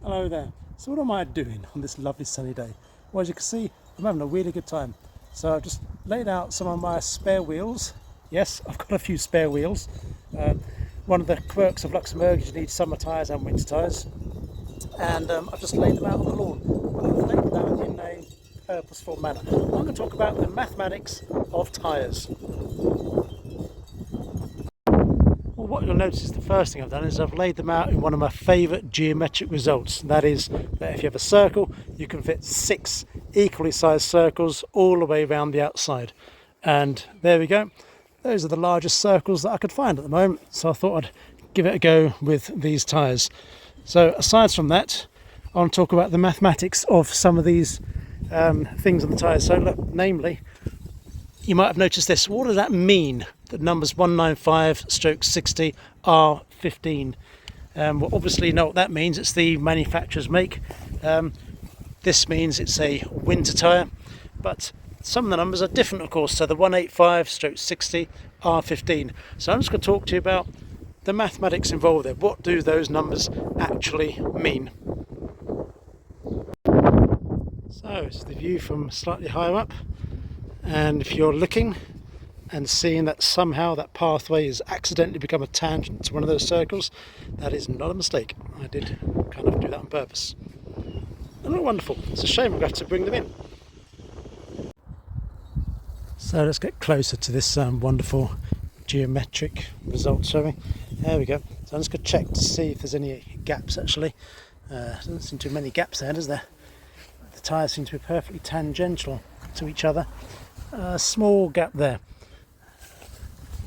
Hello there. So what am I doing on this lovely sunny day? Well, as you can see, I'm having a really good time. So I've just laid out some of my spare wheels. Yes, I've got a few spare wheels. Uh, One of the quirks of Luxembourg is you need summer tyres and winter tyres. And I've just laid them out on the lawn. But I've laid them out in a purposeful manner. I'm going to talk about the mathematics of tyres. Well, what you'll notice is the first thing I've done is I've laid them out in one of my favourite geometric results. That is that if you have a circle, you can fit 6 equally sized circles all the way around the outside. And there we go. Those are the largest circles that I could find at the moment. So I thought I'd give it a go with these tyres. So aside from that, I want to talk about the mathematics of some of these things on the tyres. So look, namely, you might have noticed this. What does that mean? The numbers 195/60 R15. Well, obviously you know what that means. It's the manufacturer's make. This means it's a winter tyre, but some of the numbers are different, of course. So the 185/60 R15. So I'm just going to talk to you about the mathematics involved there. What do those numbers actually mean? So it's the view from slightly higher up, and if you're looking and seeing that somehow that pathway has accidentally become a tangent to one of those circles, that is not a mistake. I did kind of do that on purpose. And they're wonderful. It's a shame I'm going to have to bring them in. So let's get closer to this wonderful geometric result, shall we? There we go. So I'm just going to check to see if there's any gaps actually. Doesn't seem to be many gaps there, does there? The tyres seem to be perfectly tangential to each other. A small gap there.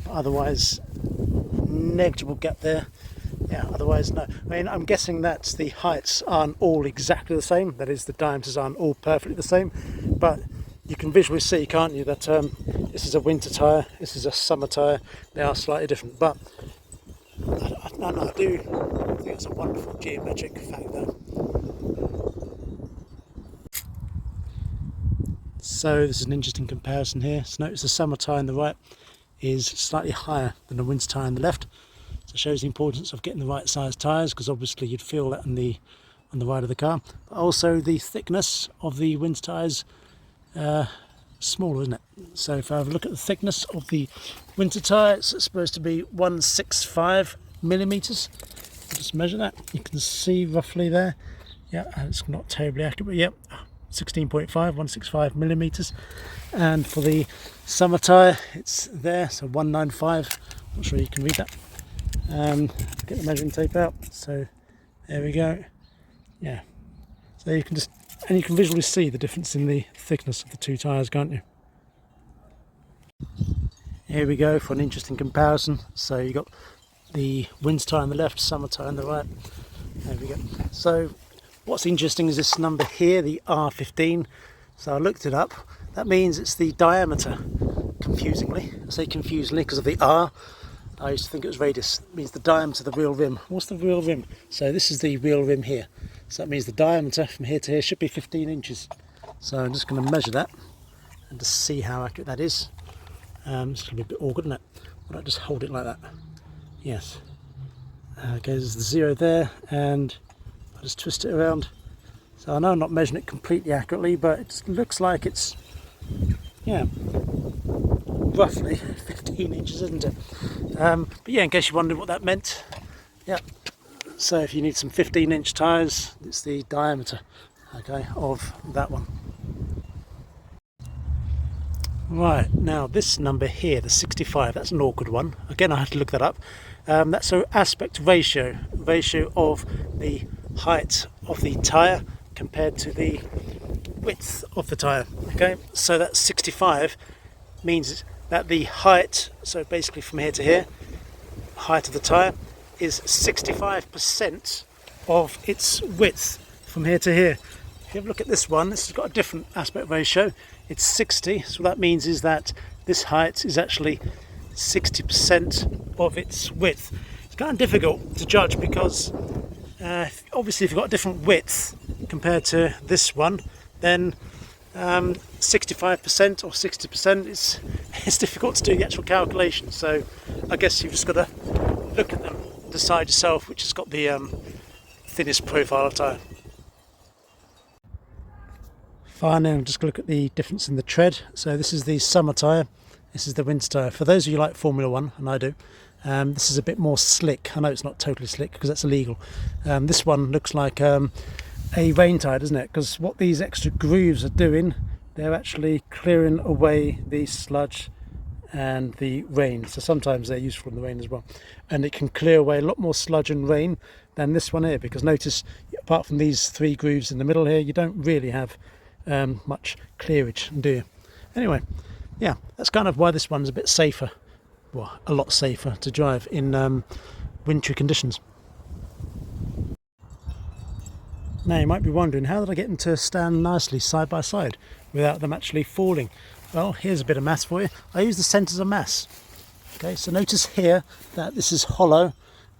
But otherwise, negligible gap there. Yeah, otherwise no. I mean, I'm guessing that the heights aren't all exactly the same. That is, the diameters aren't all perfectly the same. But you can visually see, can't you, that this is a winter tyre, this is a summer tyre. They are slightly different, but I do think it's a wonderful geometric fact there. So this is an interesting comparison here. So notice the summer tyre on the right is slightly higher than the winter tyre on the left. So it shows the importance of getting the right size tyres, because obviously you'd feel that on the ride of the car. But also the thickness of the winter tyres smaller, isn't it? So if I have a look at the thickness of the winter tyre, it's supposed to be 165 millimeters. I'll just measure that. You can see roughly there. Yeah, it's not terribly accurate, but yep, 16.5, 165 millimeters. And for the summer tyre, it's there, so 195. Not sure you can read that. Get the measuring tape out. So there we go. Yeah. So you can you can visually see the difference in the thickness of the two tyres, can't you? Here we go for an interesting comparison. So you've got the winter tyre on the left, summer tyre on the right. There we go. So what's interesting is this number here, the R15. So I looked it up. That means it's the diameter, confusingly. I say confusingly because of the R. I used to think it was radius. It means the diameter of the real rim. What's the real rim? So this is the real rim here. So that means the diameter from here to here should be 15 inches. So I'm just going to measure that and just see how accurate that is. It's going to be a bit awkward, isn't it? Why don't I just hold it like that? Yes. Okay, there's the 0 there, and I'll just twist it around. So I know I'm not measuring it completely accurately, but it looks like it's, yeah, roughly 15 inches, isn't it? But yeah, in case you wondered what that meant, yeah. So if you need some 15-inch tyres, it's the diameter, okay, of that one. Right, now this number here, the 65, that's an awkward one. Again, I had to look that up. That's an aspect ratio of the height of the tyre compared to the width of the tyre. Okay, so that 65 means that the height, so basically from here to here, height of the tyre is 65% of its width from here to here. If you have a look at this one, this has got a different aspect ratio. It's 60, so what that means is that this height is actually 60% of its width. It's kind of difficult to judge because obviously if you've got a different width compared to this one, then 65% or 60%, it's difficult to do the actual calculation. So I guess you've just got to look at them, decide yourself which has got the thinnest profile of tyre. Finally, I'm just going to look at the difference in the tread. So this is the summer tyre, this is the winter tyre. For those of you like Formula 1, and I do, this is a bit more slick. I know it's not totally slick because that's illegal. This one looks like a rain tyre, doesn't it? Because what these extra grooves are doing, they're actually clearing away the sludge and the rain. So sometimes they're useful in the rain as well. And it can clear away a lot more sludge and rain than this one here, because notice, apart from these 3 grooves in the middle here, you don't really have much clearage, do you? Anyway, yeah, that's kind of why this one's a bit safer, well, a lot safer to drive in wintry conditions. Now you might be wondering, how did I get them to stand nicely side by side without them actually falling? Well, here's a bit of maths for you. I use the centres of mass. Okay, so notice here that this is hollow,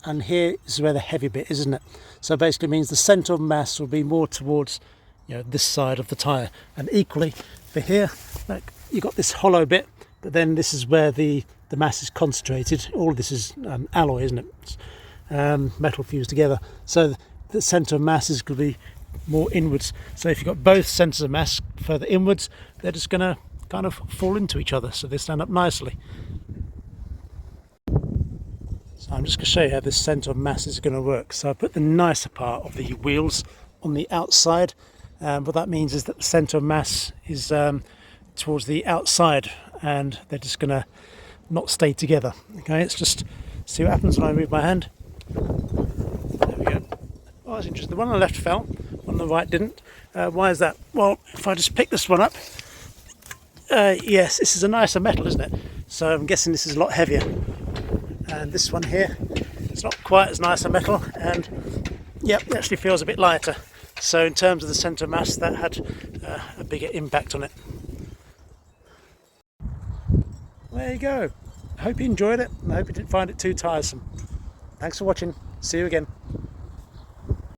and here is where the heavy bit is, isn't it? So basically it means the centre of mass will be more towards, you know, this side of the tyre. And equally for here, like, you got this hollow bit, but then this is where the mass is concentrated. All of this is alloy, isn't it? It's, metal fused together. So the centre of mass is going to be more inwards. So if you've got both centres of mass further inwards, they're just going to kind of fall into each other, so they stand up nicely. So I'm just going to show you how this centre of mass is going to work. So I put the nicer part of the wheels on the outside. What that means is that the centre of mass is towards the outside, and they're just going to not stay together. Okay, let's just see what happens when I move my hand. There we go. Oh, that's interesting. The one on the left fell, one on the right didn't. Why is that? Well, if I just pick this one up, yes, this is a nicer metal, isn't it? So I'm guessing this is a lot heavier. And this one here, it's not quite as nice a metal, and yep, it actually feels a bit lighter. So in terms of the centre of mass, that had a bigger impact on it. There you go. I hope you enjoyed it, and I hope you didn't find it too tiresome. Thanks for watching. See you again.